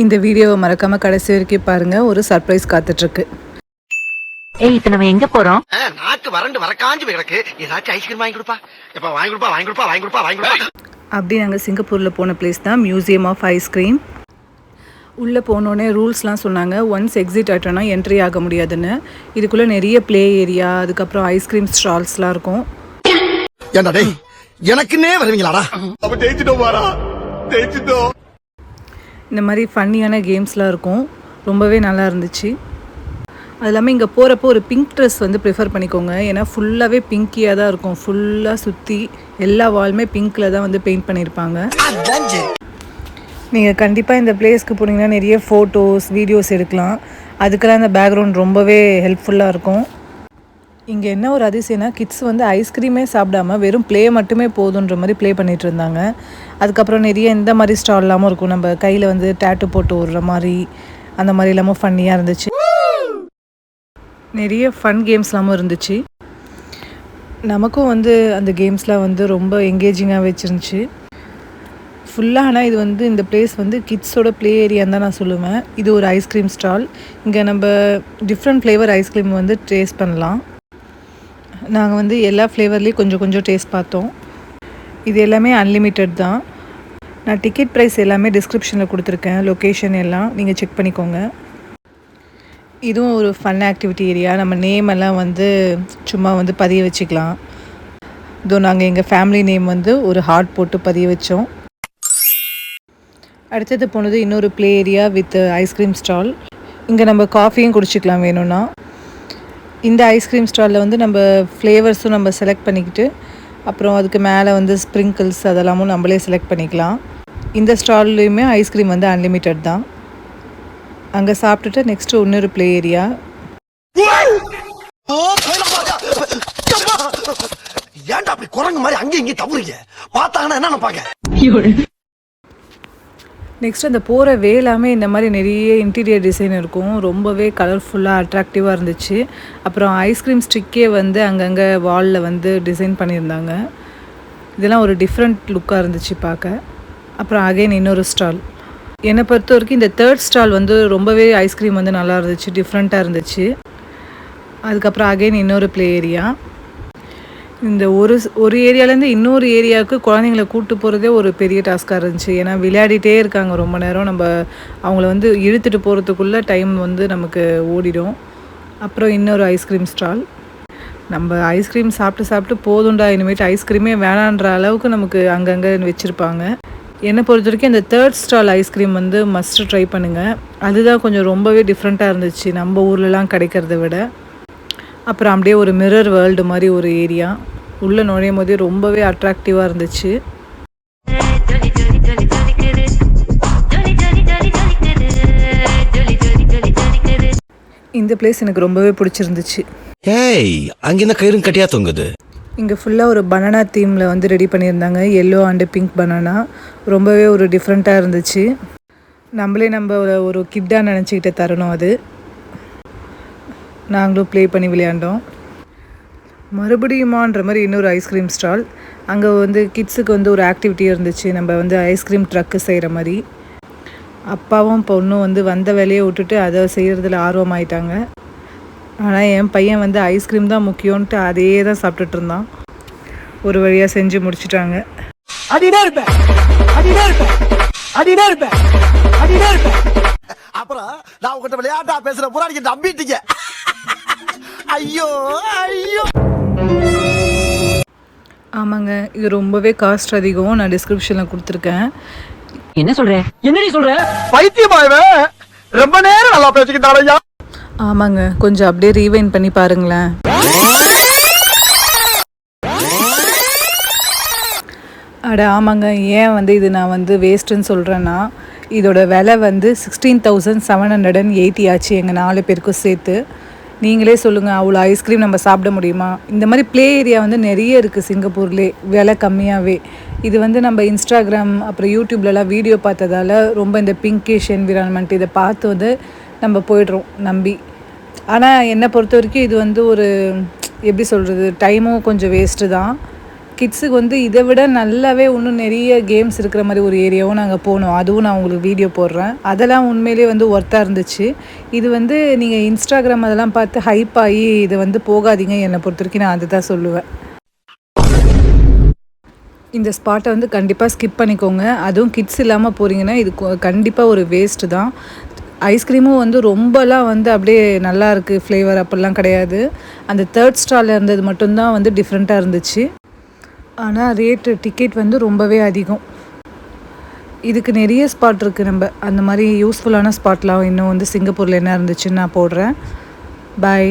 இந்த வீடியோவை மறக்காம கடைசி வரைக்கும் பாருங்க. ஒரு சர்ப்ரைஸ் காத்துட்டு இருக்கு. ஏய், இப்ப நம்ம எங்க போறோம்? நாக்கு வறண்டு வரக்காஞ்சு கிடக்கு. ஏதாச்சும் ஐஸ்கிரீம் வாங்கி கொடுப்பா. எப்ப வாங்கி கொடுப்பா, வாங்கி கொடுப்பா, வாங்கி கொடுப்பா, வாங்கி கொடுப்பா. அப்படி நாங்கள் சிங்கப்பூரில் போன பிளேஸ் தான் மியூசியம் ஆஃப் ஐஸ்கிரீம். உள்ளே போனோடனே ரூல்ஸ்லாம் சொன்னாங்க. ஒன்ஸ் எக்ஸிட் ஆகிட்டோன்னா என்ட்ரி ஆக முடியாதுன்னு. இதுக்குள்ளே நிறைய ப்ளே ஏரியா, அதுக்கப்புறம் ஐஸ்கிரீம் ஸ்டால்ஸ்லாம் இருக்கும். ஏண்டா டேய், எனக்குன்னே வருவீங்களாடா? அப்ப ஜெயிச்சிட்டோம் வாடா, ஜெயிச்சிட்டோம். இந்த மாதிரி ஃபன்னியான கேம்ஸ்லாம் இருக்கும். ரொம்பவே நல்லா இருந்துச்சு. அது இல்லாமல் இங்கே போகிறப்போ ஒரு பிங்க் ட்ரெஸ் வந்து ப்ரிஃபர் பண்ணிக்கோங்க. ஏன்னா ஃபுல்லாகவே பிங்கியாக தான் இருக்கும். ஃபுல்லாக சுற்றி எல்லா வாலுமே பிங்க்கில் தான் வந்து பெயிண்ட் பண்ணியிருப்பாங்க. நீங்கள் கண்டிப்பாக இந்த பிளேஸ்க்கு போனீங்கன்னா நிறைய ஃபோட்டோஸ் வீடியோஸ் எடுக்கலாம். அதுக்கெல்லாம் இந்த பேக்ரவுண்ட் ரொம்பவே ஹெல்ப்ஃபுல்லாக இருக்கும். இங்கே என்ன ஒரு அதிசயம்னா, கிட்ஸ் வந்து ஐஸ்கிரீமே சாப்பிடாம வெறும் ப்ளே மட்டுமே போதுன்ற மாதிரி ப்ளே பண்ணிகிட்டு இருந்தாங்க. அதுக்கப்புறம் நிறைய இந்த மாதிரி ஸ்டால் இல்லாமல் இருக்கும். நம்ம கையில் வந்து டேட்டு போட்டு விடுற மாதிரி அந்த மாதிரி இல்லாமல் ஃபன்னியாக இருந்துச்சு. நிறைய ஃபன் கேம்ஸ்லாமும் இருந்துச்சு. நமக்கும் வந்து அந்த கேம்ஸ்லாம் வந்து ரொம்ப எங்கேஜிங்காக வச்சுருந்துச்சு ஃபுல்லாக. ஆனால் இது வந்து இந்த பிளேஸ் வந்து கிட்ஸோட ப்ளே ஏரியான்னு தான் நான் சொல்லுவேன். இது ஒரு ஐஸ்கிரீம் ஸ்டால். இங்கே நம்ம டிஃப்ரெண்ட் ஃப்ளேவர் ஐஸ்கிரீம் வந்து டேஸ்ட் பண்ணலாம். நாங்கள் வந்து எல்லா ஃப்ளேவர்லேயும் கொஞ்சம் கொஞ்சம் டேஸ்ட் பார்த்தோம். இது எல்லாமே அன்லிமிட்டட் தான். நான் டிக்கெட் ப்ரைஸ் எல்லாமே டிஸ்கிரிப்ஷனில் கொடுத்துருக்கேன். லொக்கேஷன் எல்லாம் நீங்கள் செக் பண்ணிக்கோங்க. இதுவும் ஒரு ஃபன் ஆக்டிவிட்டி ஏரியா. நம்ம நேம் எல்லாம் வந்து சும்மா வந்து பதிய வச்சுக்கலாம். இதோ நாங்கள் எங்கள் ஃபேமிலி நேம் வந்து ஒரு ஹார்ட் போட்டு பதிய வச்சோம். அடுத்தது போனது இன்னொரு play area with ice cream stall. இங்கே நம்ம காஃபியும் குடிச்சிக்கலாம் வேணும்னா. இந்த ஐஸ்கிரீம் ஸ்டாலில் வந்து நம்ம ஃப்ளேவர்ஸும் நம்ம செலக்ட் பண்ணிக்கிட்டு அப்புறம் அதுக்கு மேலே வந்து ஸ்ப்ரிங்கிள்ஸ் அதெல்லாமும் நம்மளே செலக்ட் பண்ணிக்கலாம். இந்த ஸ்டால்லையுமே ஐஸ்கிரீம் வந்து அன்லிமிட்டட் தான். அங்கே சாப்பிட்டுட்டு நெக்ஸ்ட்டு இன்னொரு ப்ளே ஏரியா. ஏன்டா அப்படி குரங்கு மாதிரி அங்கேயும் இங்கேயும் தவறுங்க பார்த்தாங்கன்னா என்ன நினைப்பாங்க? நெக்ஸ்ட் அந்த போகிற வேலாமே இந்த மாதிரி நிறைய இன்டீரியர் டிசைன் இருக்கும். ரொம்பவே கலர்ஃபுல்லாக அட்ராக்டிவாக இருந்துச்சு. அப்புறம் ஐஸ்கிரீம் ஸ்டிக்கே வந்து அங்கங்கே வாலில் வந்து டிசைன் பண்ணியிருந்தாங்க. இதெல்லாம் ஒரு டிஃப்ரெண்ட் லுக்காக இருந்துச்சு பார்க்க. அப்புறம் அகைன் இன்னொரு ஸ்டால். என்னை பொறுத்த வரைக்கும் இந்த தேர்ட் ஸ்டால் வந்து ரொம்பவே ஐஸ்கிரீம் வந்து நல்லா இருந்துச்சு, டிஃப்ரெண்ட்டாக இருந்துச்சு. அதுக்கப்புறம் அகைன் இன்னொரு ப்ளே ஏரியா. இந்த ஒரு ஏரியாலேருந்து இன்னொரு ஏரியாவுக்கு குழந்தைங்களை கூப்பிட்டு போகிறதே ஒரு பெரிய டாஸ்க்காக இருந்துச்சு. ஏன்னா விளையாடிட்டே இருக்காங்க ரொம்ப நேரம். நம்ம அவங்கள வந்து இழுத்துட்டு போகிறதுக்குள்ளே டைம் வந்து நமக்கு ஓடிடும். அப்புறம் இன்னொரு ஐஸ்கிரீம் ஸ்டால். நம்ம ஐஸ்கிரீம் சாப்பிட்டு சாப்பிட்டு போதுண்டா, இனிமேட்டு ஐஸ்கிரீமே வேணான்ற அளவுக்கு நமக்கு அங்கங்கே வச்சுருப்பாங்க. என்னை பொறுத்த வரைக்கும் இந்த தேர்ட் ஸ்டால் ஐஸ்கிரீம் வந்து மஸ்ட்டு ட்ரை பண்ணுங்கள். அதுதான் கொஞ்சம் ரொம்பவே டிஃப்ரெண்ட்டாக இருந்துச்சு நம்ம ஊர்லலாம் கிடைக்கிறத விட. அப்புறம் அப்படியே ஒரு மிரர் வேர்ல்டு மாதிரி ஒரு ஏரியா. உள்ளே நுழையும் போதே ரொம்பவே அட்ராக்டிவாக இருந்துச்சு. இந்த பிளேஸ் எனக்கு ரொம்பவே பிடிச்சிருந்துச்சு. ஏய், அங்கிருந்த கயிறும் கட்டியா தொங்குது. இங்கே ஃபுல்லாக ஒரு பனானா தீமில் வந்து ரெடி பண்ணியிருந்தாங்க. Yellow and pink banana. ரொம்பவே ஒரு டிஃப்ரெண்ட்டாக இருந்துச்சு. நம்ம ஒரு கிட்டாக நினச்சிக்கிட்ட தரணும். அது நாங்களும் ப்ளே பண்ணி விளையாண்டோம். மறுபடியுமான்ற மாதிரி இன்னொரு ஐஸ்கிரீம் ஸ்டால். அங்கே வந்து கிட்ஸுக்கு வந்து ஒரு ஆக்டிவிட்டி இருந்துச்சு. நம்ம வந்து ஐஸ்கிரீம் ட்ரக்கு செய்கிற மாதிரி. அப்பாவும் பொண்ணும் வந்து வந்த வேலையை விட்டுட்டு அதை செய்கிறதுல ஆர்வமாயிட்டாங்க. ஆனால் என் பையன் வந்து ஐஸ்கிரீம் தான் முக்கியம்ன்ட்டு அதே தான் சாப்பிட்டுட்டு இருந்தான். ஒரு வழியாக செஞ்சு முடிச்சிட்டாங்க. அப்புறம் நான் உங்கள்கிட்ட விளையாட்டா பேசுற புறாடிக்கு நம்பிட்டீங்க. ஐயோ ஐயோ. ஆமாங்க, இது ரொம்பவே காஸ்ட் அதிகம். நான் டிஸ்கிரிப்ஷனில் கொடுத்துருக்கேன். என்ன சொல்ற? என்னடி சொல்ற? பைத்தியமாயவே ரொம்ப நேரம் நல்லா பேசிக்கிட்டாரையா. ஆமாங்க, கொஞ்சம் அப்படியே ரீவைண்ட் பண்ணி பாருங்களேன். அட ஆமாங்க, ஏன் வந்து இது நான் வந்து வேஸ்ட்டுன்னு சொல்கிறேன்னா, இதோட விலை வந்து 16,780 ஆச்சு எங்கள் 4 பேருக்கும் சேர்த்து. நீங்களே சொல்லுங்கள், அவ்வளோ ஐஸ்கிரீம் நம்ம சாப்பிட முடியுமா? இந்த மாதிரி ப்ளே ஏரியா வந்து நிறைய இருக்குது சிங்கப்பூர்லேயே, விலை கம்மியாகவே. இது வந்து நம்ம இன்ஸ்டாகிராம் அப்புறம் யூடியூப்லலாம் வீடியோ பார்த்ததால் ரொம்ப இந்த பிங்கிஷ் என்விரான்மெண்ட் இதை பார்த்து வந்து நம்ம போய்ட்றோம் நம்பி. ஆனால் என்னை பொறுத்த வரைக்கும் இது வந்து ஒரு எப்படி சொல்கிறது, டைமும் கொஞ்சம் வேஸ்ட்டு தான். கிட்ஸுக்கு வந்து இதை விட நல்லாவே இன்னும் நிறைய கேம்ஸ் இருக்கிற மாதிரி ஒரு ஏரியாவும் நாங்கள் போனோம். அதுவும் நான் உங்களுக்கு வீடியோ போடுறேன். அதெல்லாம் உண்மையிலேயே வந்து ஒர்த்தாக இருந்துச்சு. இது வந்து நீங்கள் இன்ஸ்டாகிராம் அதெல்லாம் பார்த்து ஹைப் ஆகி இதை வந்து போகாதீங்க. என்னை பொறுத்த வரைக்கும் நான் அதை தான் சொல்லுவேன். இந்த ஸ்பாட்டை வந்து கண்டிப்பாக ஸ்கிப் பண்ணிக்கோங்க. அதுவும் கிட்ஸ் இல்லாமல் போகிறீங்கன்னா இது கண்டிப்பாக ஒரு வேஸ்ட்டு தான். ஐஸ்கிரீமும் வந்து ரொம்பலாம் வந்து அப்படியே நல்லா இருக்குது ஃப்ளேவர் அப்படிலாம் கிடையாது. அந்த 3rd ஸ்டாலில் இருந்தது மட்டும்தான் வந்து டிஃப்ரெண்ட்டாக இருந்துச்சு. ஆனால் டிக்கெட் வந்து ரொம்பவே அதிகம். இதுக்கு நிறைய ஸ்பாட் இருக்குது. நம்ம அந்த மாதிரி யூஸ்ஃபுல்லான ஸ்பாட்லாம் இன்னும் வந்து சிங்கப்பூரில் என்ன இருந்துச்சுன்னு நான் போடுறேன். பாய்.